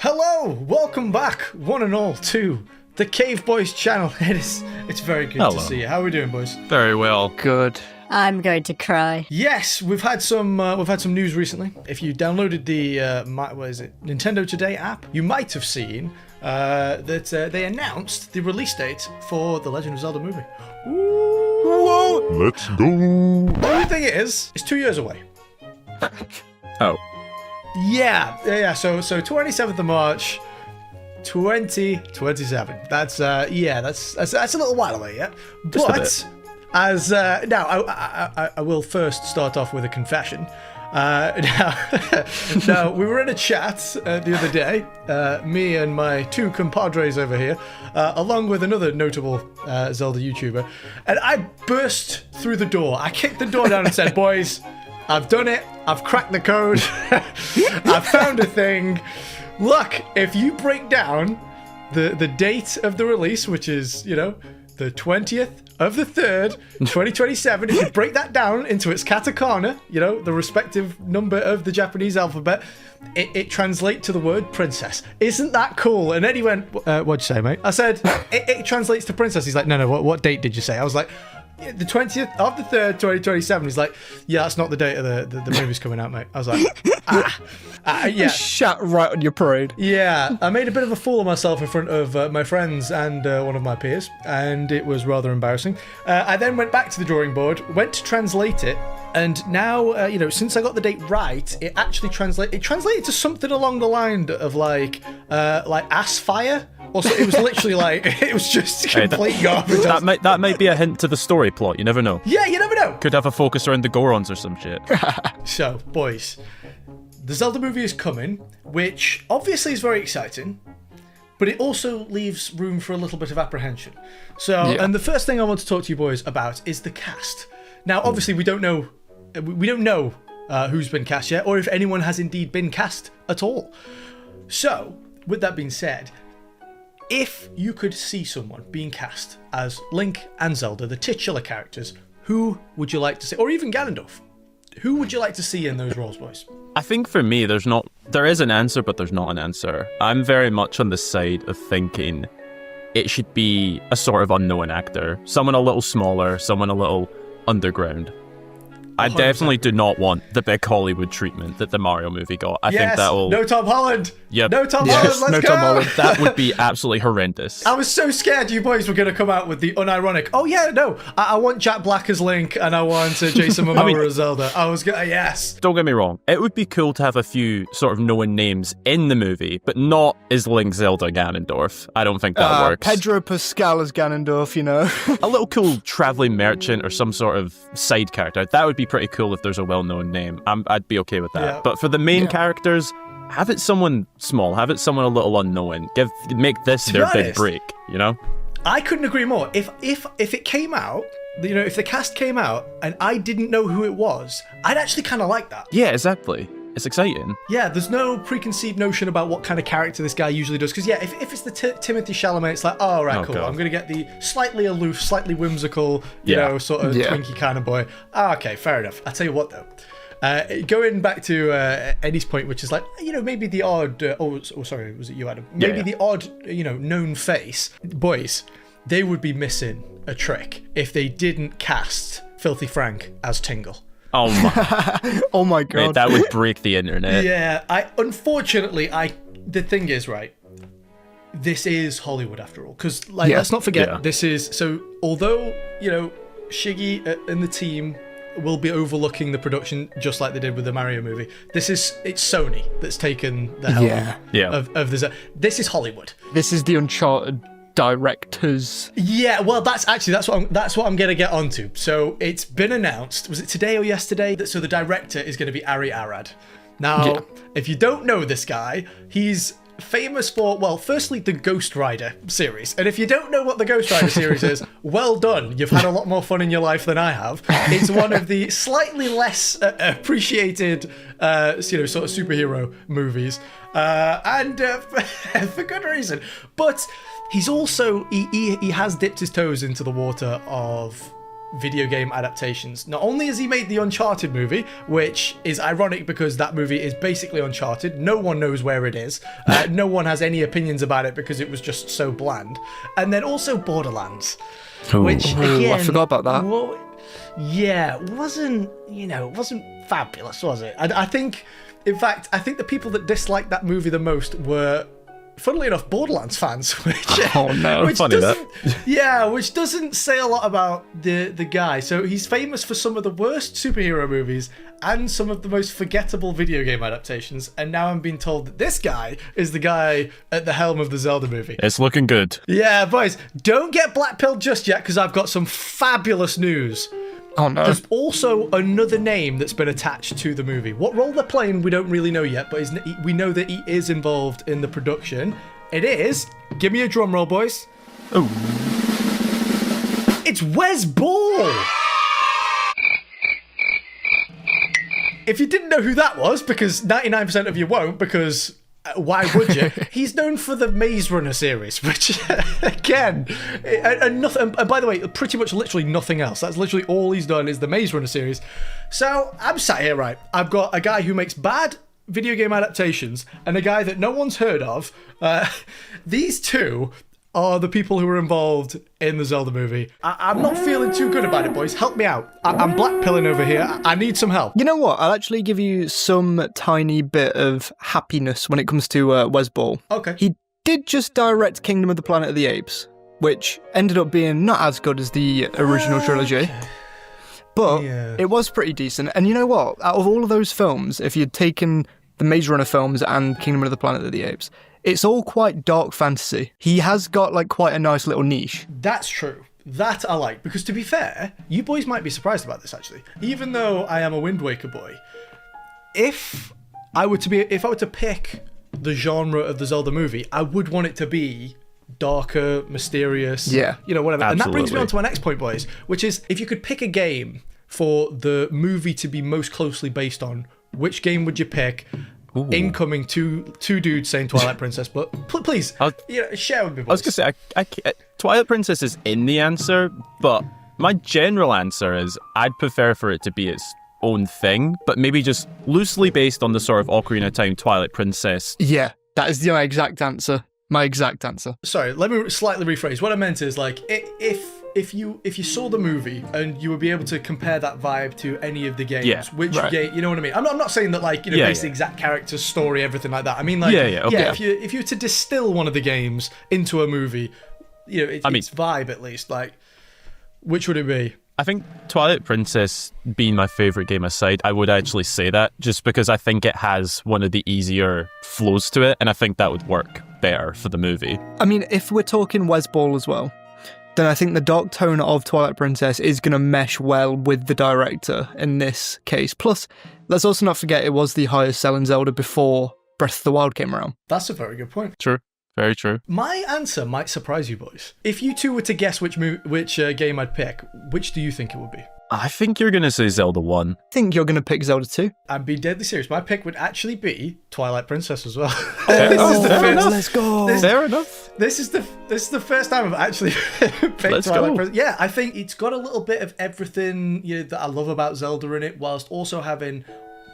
Hello, welcome back, one and all, to the Cave Boys channel. It's very good to see you. How are we doing, boys? Very well. Good. I'm going to cry. Yes, we've had some news recently. If you downloaded the Nintendo Today app, you might have seen that they announced the release date for the Legend of Zelda movie. Whoa! Let's go. The only thing is, it's 2 years away. Oh. Yeah. So 27th of March, 2027. That's a little while away, yeah. But as now, I will first start off with a confession. Now, we were in a chat the other day, me and my two compadres over here, along with another notable Zelda YouTuber, and I burst through the door. I kicked the door down and said, "Boys, I've done it. I've cracked the code. I've found a thing. Look, if you break down the date of the release, which is, the 20th of the 3rd, 2027, if you break that down into its katakana, the respective number of the Japanese alphabet, it translates to the word princess. Isn't that cool?" And then he went, "What'd you say, mate?" I said, it translates to princess. He's like, no, what date did you say? I was like, the 20th of the 3rd, 2027. He's like, "Yeah, that's not the date of the movie's coming out, mate." I was like, yeah. Shut right on your parade. Yeah, I made a bit of a fool of myself in front of my friends and one of my peers, and it was rather embarrassing. I then went back to the drawing board, went to translate it, and now, since I got the date right, it actually translated to something along the line of like ass fire. Also, it was literally it was just complete garbage. That might be a hint to the story plot. You never know. Yeah, you never know. Could have a focus around the Gorons or some shit. So, boys, the Zelda movie is coming, which obviously is very exciting, but it also leaves room for a little bit of apprehension. So, And the first thing I want to talk to you boys about is the cast. Now, obviously, we don't know who's been cast yet, or if anyone has indeed been cast at all. So, with that being said, if you could see someone being cast as Link and Zelda, the titular characters, who would you like to see? Or even Ganondorf. Who would you like to see in those roles, boys? I think for me, there is an answer, but there's not an answer. I'm very much on the side of thinking it should be a sort of unknown actor. Someone a little smaller, someone a little underground. I 100%. Definitely do not want the big Hollywood treatment that the Mario movie got. I think that will... No Tom Holland! Yep. No Tom Holland, let's go! Tom Holland. That would be absolutely horrendous. I was so scared you boys were going to come out with the unironic, "Oh yeah, no, I want Jack Black as Link and I want Jason Momoa as Zelda." I was going to, yes. Don't get me wrong. It would be cool to have a few sort of known names in the movie, but not as Link, Zelda, Ganondorf. I don't think that works. Pedro Pascal as Ganondorf, A little cool traveling merchant or some sort of side character. That would be pretty cool if there's a well-known name. I'd be okay with that. Yeah. But for the main characters, have it someone small, have it someone a little unknown. Make this their big break, I couldn't agree more. If it came out, if the cast came out and I didn't know who it was, I'd actually kind of like that. Yeah, exactly. It's exciting. Yeah, there's no preconceived notion about what kind of character this guy usually does. Because, if it's the Timothy Chalamet, it's like, oh, right, cool. God. I'm going to get the slightly aloof, slightly whimsical, sort of twinky kind of boy. Okay, fair enough. I'll tell you what, though. Going back to Eddie's point, which is like, maybe the odd... sorry, was it you, Adam? Maybe the odd, known face. Boys, they would be missing a trick if they didn't cast Filthy Frank as Tingle. Oh my! Oh my God! Mate, that would break the internet. Yeah, unfortunately, the thing is, right, this is Hollywood after all. Because let's not forget, this is so. Although Shiggy and the team will be overlooking the production just like they did with the Mario movie. It's Sony that's taken the helm of this. This is Hollywood. This is the Uncharted directors. Yeah, well, that's what I'm gonna get onto. So it's been announced. Was it today or yesterday? So the director is going to be Ari Arad. Now, if you don't know this guy, he's famous for, well, firstly, the Ghost Rider series. And if you don't know what the Ghost Rider series is, well done. You've had a lot more fun in your life than I have. It's one of the slightly less appreciated, sort of superhero movies. And for good reason. But he's also, he has dipped his toes into the water of video game adaptations. Not only has he made the Uncharted movie, which is ironic because that movie is basically Uncharted. No one knows where it is. No one has any opinions about it because it was just so bland. And then also Borderlands, which again, I forgot about that. Wasn't fabulous, was it? I think, in fact, the people that disliked that movie the most were, funnily enough, Borderlands fans, which which doesn't say a lot about the guy. So he's famous for some of the worst superhero movies and some of the most forgettable video game adaptations. And now I'm being told that this guy is the guy at the helm of the Zelda movie. It's looking good. Yeah, boys, don't get blackpilled just yet because I've got some fabulous news. Oh no. There's also another name that's been attached to the movie. What role they're playing, we don't really know yet, but we know that he is involved in the production. It is, give me a drum roll, boys. Oh. It's Wes Ball! If you didn't know who that was, because 99% of you won't, because why would you? He's known for the Maze Runner series, which, again, and by the way, pretty much literally nothing else. That's literally all he's done is the Maze Runner series. So I'm sat here, right? I've got a guy who makes bad video game adaptations and a guy that no one's heard of. These two are the people who were involved in the Zelda movie. I'm not feeling too good about it, boys. Help me out. I'm blackpilling over here. I need some help. You know what? I'll actually give you some tiny bit of happiness when it comes to Wes Ball. Okay. He did just direct Kingdom of the Planet of the Apes, which ended up being not as good as the original trilogy. But it was pretty decent. And you know what? Out of all of those films, if you'd taken the Maze Runner films and Kingdom of the Planet of the Apes, it's all quite dark fantasy. He has got like quite a nice little niche. That's true. That I like, because to be fair, you boys might be surprised about this actually. Even though I am a Wind Waker boy, if I were to pick the genre of the Zelda movie, I would want it to be darker, mysterious, whatever. Absolutely. And that brings me on to my next point, boys, which is if you could pick a game for the movie to be most closely based on, which game would you pick? Ooh. Incoming two dudes saying Twilight Princess, but please, share with me, boys. I was going to say, Twilight Princess is in the answer, but my general answer is I'd prefer for it to be its own thing, but maybe just loosely based on the sort of Ocarina of Time Twilight Princess. Yeah, that is the exact answer. My exact answer. Sorry, let me slightly rephrase. What I meant is, like, if you saw the movie and you would be able to compare that vibe to any of the games, game, you know what I mean? I'm not saying that, like, based the exact character, story, everything like that. I mean, like, if you were to distill one of the games into a movie, its vibe at least, like, which would it be? I think Twilight Princess being my favourite game aside, I would actually say that just because I think it has one of the easier flows to it, and I think that would work better for the movie. I mean, if we're talking Wes Ball as well, then I think the dark tone of Twilight Princess is going to mesh well with the director in this case. Plus, let's also not forget it was the highest selling Zelda before Breath of the Wild came around. That's a very good point. True. Very true. My answer might surprise you boys. If you two were to guess which game I'd pick, which do you think it would be? I think you're going to say Zelda 1. I think you're going to pick Zelda 2. I'm being deadly serious. My pick would actually be Twilight Princess as well. Fair enough. Let's go. Fair enough. This is the first time I've actually picked Twilight Princess. Yeah, I think it's got a little bit of everything that I love about Zelda in it, whilst also having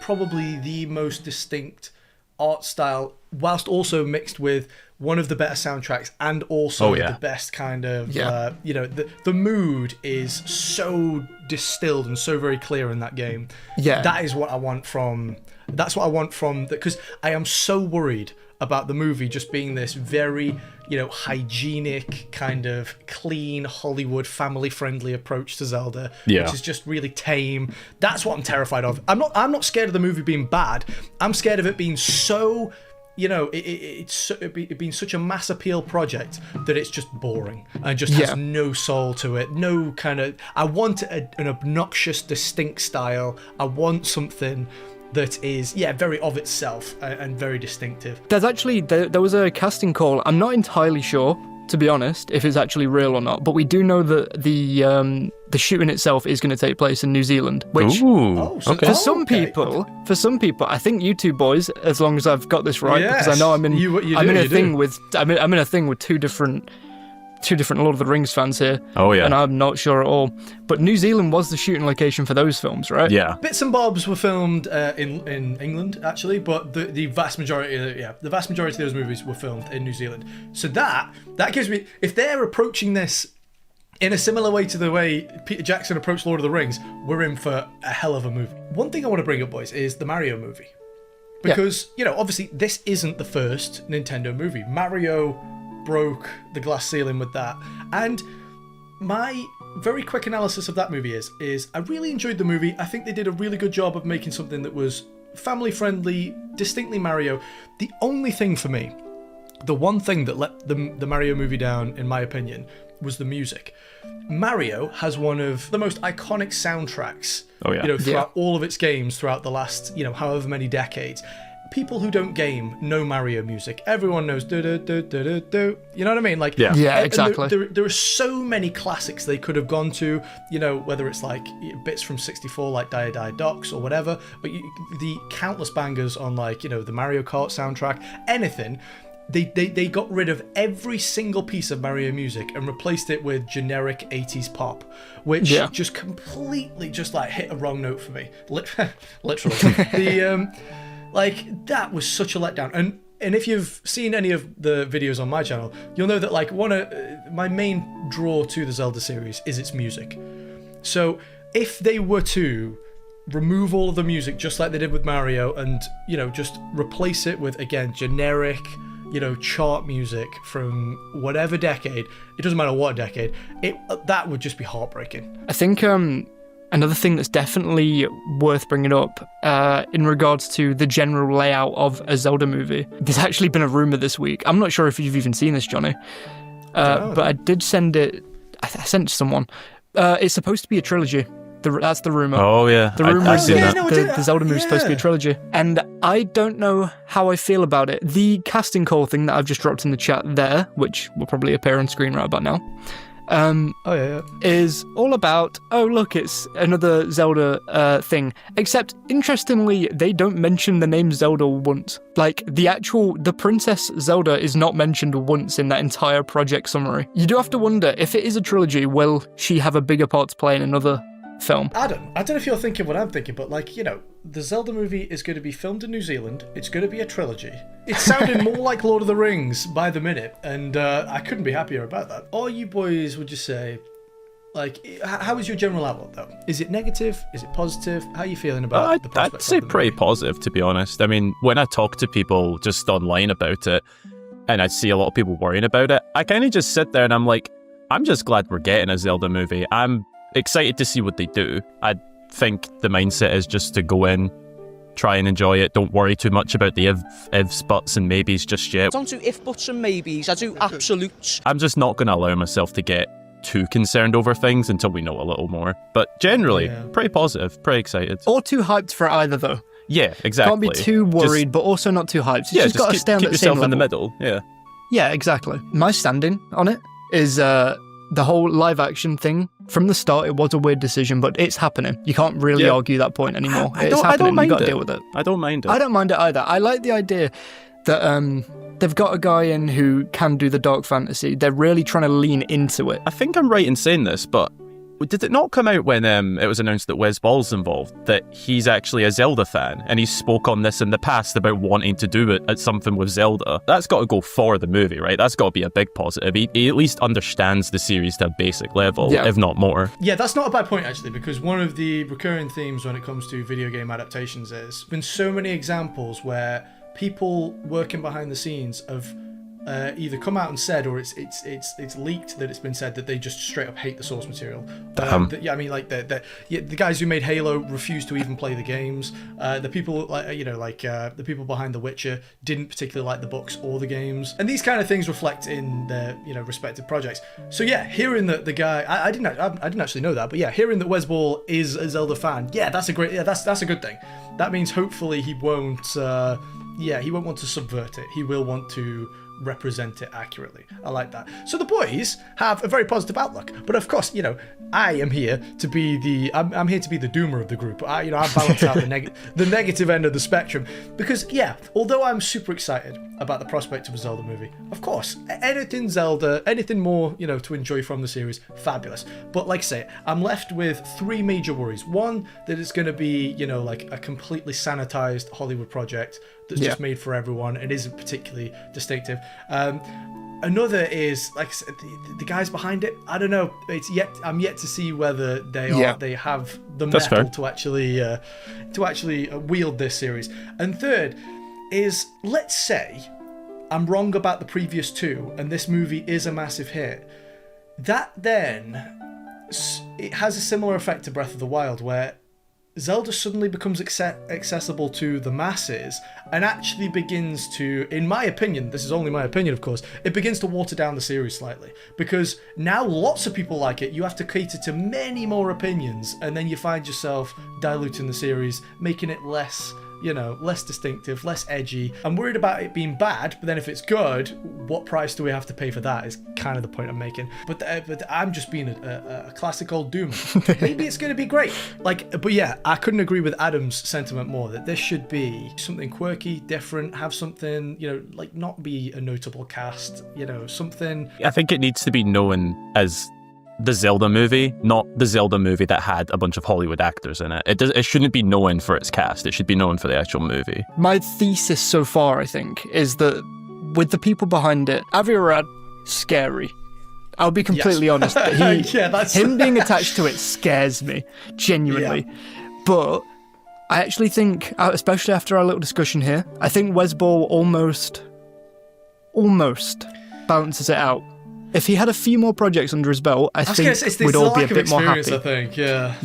probably the most distinct art style, whilst also mixed with one of the better soundtracks and also the best kind of the mood is so distilled and so very clear in that game. That's what I want from because I am so worried about the movie just being this very hygienic kind of clean Hollywood family friendly approach to Zelda, which is just really tame. That's what I'm terrified of. I'm not scared of the movie being bad. I'm scared of it being so it being such a mass appeal project that it's just boring and just has no soul to it. No kind of. I want an obnoxious, distinct style. I want something that is very of itself and very distinctive. There's actually there was a casting call. I'm not entirely sure, to be honest, if it's actually real or not. But we do know that the shooting itself is going to take place in New Zealand, which for some people, I think you two boys, as long as I've got this right, because I know I'm in a thing with two different two different Lord of the Rings fans here. Oh, yeah. And I'm not sure at all. But New Zealand was the shooting location for those films, right? Yeah. Bits and bobs were filmed in England, actually, but the vast majority of those movies were filmed in New Zealand. So that gives me, if they're approaching this in a similar way to the way Peter Jackson approached Lord of the Rings, we're in for a hell of a movie. One thing I want to bring up, boys, is the Mario movie. Because, obviously, this isn't the first Nintendo movie. Mario broke the glass ceiling with that. And my very quick analysis of that movie is I really enjoyed the movie. I think they did a really good job of making something that was family-friendly, distinctly Mario. The only thing for me, the one thing that let the Mario movie down, in my opinion, was the music. Mario has one of the most iconic soundtracks, throughout all of its games throughout the last, however many decades. People who don't game know Mario music. Everyone knows do do do do do do. You know what I mean? Like, yeah, exactly. There are so many classics they could have gone to. Whether it's like bits from '64 like Die Die Docks or whatever, but the countless bangers on like the Mario Kart soundtrack, anything. They got rid of every single piece of Mario music and replaced it with generic 80s pop, which just completely just like hit a wrong note for me. Literally. That was such a letdown. And if you've seen any of the videos on my channel, you'll know that like one of my main draw to the Zelda series is its music. So if they were to remove all of the music just like they did with Mario and, just replace it with, again, generic chart music from whatever decade, it doesn't matter what decade, that would just be heartbreaking. I think another thing that's definitely worth bringing up in regards to the general layout of a Zelda movie, there's actually been a rumor this week. I'm not sure if you've even seen this, Johnny, but I did send it. I sent it to someone. It's supposed to be a trilogy. That's the rumor. Oh, yeah. The rumor is that. The Zelda movie is supposed to be a trilogy. And I don't know how I feel about it. The casting call thing that I've just dropped in the chat there, which will probably appear on screen right about now, is all about, look, it's another Zelda thing. Except, interestingly, they don't mention the name Zelda once. Like, the Princess Zelda is not mentioned once in that entire project summary. You do have to wonder, if it is a trilogy, will she have a bigger part to play in another film? Adam, I don't know if you're thinking what I'm thinking, but the Zelda movie is going to be filmed in New Zealand. It's going to be a trilogy. It's sounding more like Lord of the Rings by the minute, and I couldn't be happier about that. All you boys would just say, how is your general outlook though? Is it negative? Is it positive? How are you feeling about the prospect? I'd say pretty positive, to be honest. I mean, when I talk to people just online about it, and I see a lot of people worrying about it, I kind of just sit there and I'm like, I'm just glad we're getting a Zelda movie. I'm excited to see what they do. I think the mindset is just to go in, try and enjoy it. Don't worry too much about the ifs, buts and maybes just yet. I don't do if, buts and maybes. I do absolutes. I'm just not going to allow myself to get too concerned over things until we know a little more. But generally, pretty positive, pretty excited. Or too hyped for either, though. Yeah, exactly. Can't be too worried, but also not too hyped. You just got to stay on keep the same yourself level. in the middle. Yeah. Yeah, exactly. My standing on it is the whole live action thing. From the start, it was a weird decision, but it's happening. You can't really argue that point anymore. I don't mind You've got to it. deal with it. I don't mind it. I don't mind it either. I like the idea that they've got a guy in who can do the dark fantasy. They're really trying to lean into it. I think I'm right in saying this, but did it not come out when it was announced that Wes Ball's involved, that he's actually a Zelda fan, and he spoke on this in the past about wanting to do it at something with Zelda? That's got to go for the movie, right? That's got to be a big positive. He at least understands the series to a basic level, if not more. Yeah, that's not a bad point, actually, because one of the recurring themes when it comes to video game adaptations is been so many examples where people working behind the scenes have either come out and said, or it's leaked that it's been said that they just straight up hate the source material. The guys who made Halo refused to even play the games. The people the people behind The Witcher didn't particularly like the books or the games, and these kind of things reflect in their respective projects. So yeah, hearing that the guy, I didn't actually know that, but yeah, hearing that Wes Ball is a Zelda fan, that's a good thing. That means hopefully he won't want to subvert it. He will want to represent it accurately. I like that. So the boys have a very positive outlook, but of course, I am here to be I'm here to be the doomer of the group. I balance out the negative end of the spectrum, because although I'm super excited about the prospect of a Zelda movie, of course, anything Zelda, anything more, to enjoy from the series, fabulous. But like I say, I'm left with three major worries. One, that it's going to be, like a completely sanitized Hollywood project that's just made for everyone and isn't particularly distinctive. Another is, like I said, the guys behind it. I don't know. I'm yet to see whether they have the mettle to actually wield this series. And third is, let's say I'm wrong about the previous two, and this movie is a massive hit. That then it has a similar effect to Breath of the Wild, where Zelda suddenly becomes accessible to the masses and actually begins to, in my opinion, this is only my opinion of course, it begins to water down the series slightly, because now lots of people like it, you have to cater to many more opinions, and then you find yourself diluting the series, making it less distinctive, less edgy. I'm worried about it being bad, but then if it's good, what price do we have to pay for that is kind of the point I'm making. But I'm just being a classic old doomer. Maybe it's going to be great. But yeah, I couldn't agree with Adam's sentiment more, that this should be something quirky, different, have something, not be a notable cast, something. I think it needs to be known as the Zelda movie, not the Zelda movie that had a bunch of Hollywood actors in it. It shouldn't be known for its cast. It should be known for the actual movie. My thesis so far, I think, is that with the people behind it, Avi Arad, scary. I'll be completely honest. Him being attached to it scares me, genuinely. Yeah. But I actually think, especially after our little discussion here, I think Wes Ball almost balances it out. If he had a few more projects under his belt, I think we'd all be a bit more happy. I think, yeah.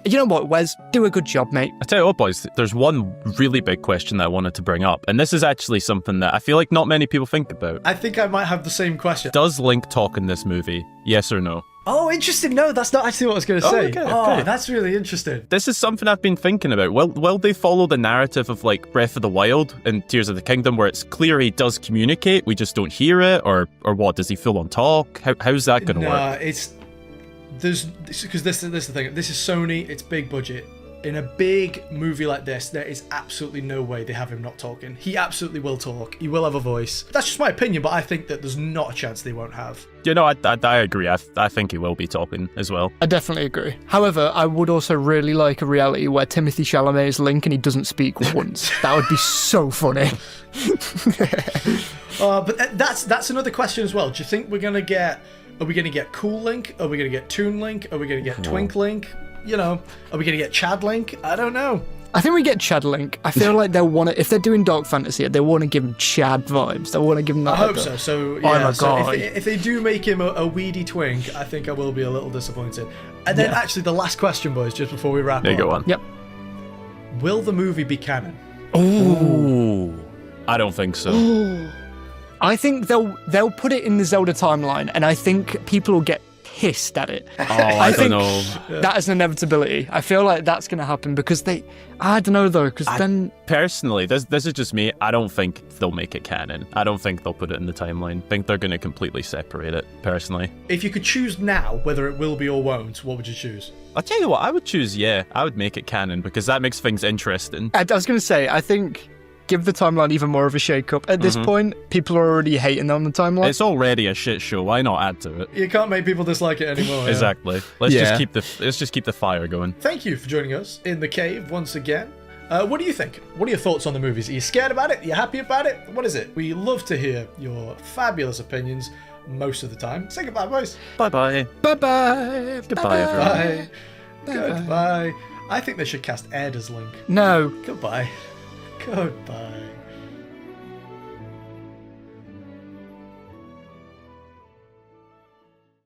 You know what, Wes? Do a good job, mate. I tell you what, boys, there's one really big question that I wanted to bring up, and this is actually something that I feel like not many people think about. I think I might have the same question. Does Link talk in this movie? Yes or no? Oh, interesting. No, that's not actually what I was going to say. Okay. That's really interesting. This is something I've been thinking about. Will they follow the narrative of like Breath of the Wild and Tears of the Kingdom, where it's clear he does communicate, we just don't hear it, or what? Does he full on talk? How's that going to work? Because this is the thing. This is Sony. It's big budget. In a big movie like this, there is absolutely no way they have him not talking. He absolutely will talk. He will have a voice. That's just my opinion, but I think that there's not a chance they won't have. I agree. I think he will be talking as well. I definitely agree. However, I would also really like a reality where Timothée Chalamet is Link and he doesn't speak once. That would be so funny. But that's another question as well. Do you think we're going to get... Are we going to get Cool Link? Are we going to get Toon Link? Are we going to get Twink Link? Are we going to get Chad Link? I don't know. I think we get Chad Link. I feel like they'll want to, if they're doing Dark Fantasy, they want to give him Chad vibes. They want to give him that. I hope so. So, yeah, if they do make him a weedy twink, I think I will be a little disappointed. And then actually the last question, boys, just before we wrap up. There you go on. Yep. Will the movie be canon? Ooh. I don't think so. Ooh. I think they'll put it in the Zelda timeline, and I think people will get pissed at it. Oh, I don't know. That is an inevitability. I feel like that's going to happen because I don't know though, because then... Personally, this is just me, I don't think they'll make it canon. I don't think they'll put it in the timeline. I think they're going to completely separate it, personally. If you could choose now whether it will be or won't, what would you choose? I'll tell you what, I would choose, I would make it canon, because that makes things interesting. I was going to say, I think... give the timeline even more of a shake-up. At this point, people are already hating on the timeline. It's already a shit show. Why not add to it? You can't make people dislike it anymore. Exactly. Let's just keep the fire going. Thank you for joining us in the cave once again. What do you think? What are your thoughts on the movies? Are you scared about it? Are you happy about it? What is it? We love to hear your fabulous opinions most of the time. Say goodbye, boys. Bye-bye. Bye-bye. Goodbye, everyone. Goodbye. I think they should cast Ed as Link. No. Goodbye. Goodbye.